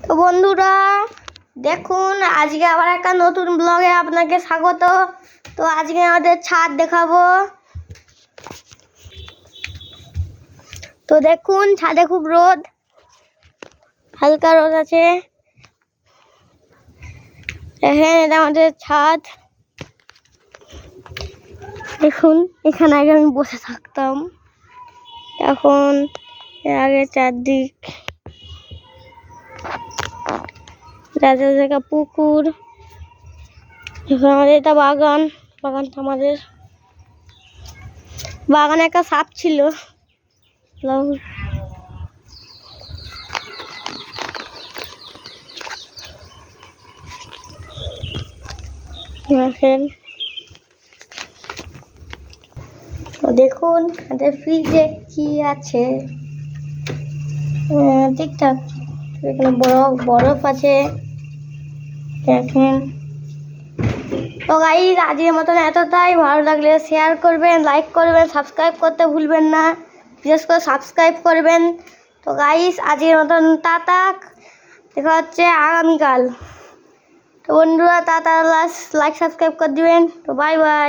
তো বন্ধুরা দেখুন, আজকে আবার একটা নতুন ব্লগে আপনাকে স্বাগত। তো আজকে আমাদের ছাদ দেখাবো। তো দেখুন, ছাদে খুব রোদ, হালকা রোদ আছে। দেখেন, এটা আমাদের ছাদ। দেখুন, এখানে আগে আমি বসে থাকতাম, এখন আগে চারদিক জায়গা পুকুর। এখন আমাদের এটা বাগানটা আমাদের বাগানে একটা সাপ ছিল। দেখুন আমাদের ফ্রিজে কি আছে, ঠিকঠাক। এখানে বরফ আছে, দেখেন। তো গাইস, আজকের মতন এতটাই। ভালো লাগলে শেয়ার করবেন, লাইক করবেন, সাবস্ক্রাইব করতে ভুলবেন না। বিশেষ করে সাবস্ক্রাইব করবেন। তো গাইস, আজকের মতন টাটা, দেখা হচ্ছে আগামীকাল। তো বন্ধুরা, টাটা, লাইক সাবস্ক্রাইব করে দিবেন। তো বাই বাই।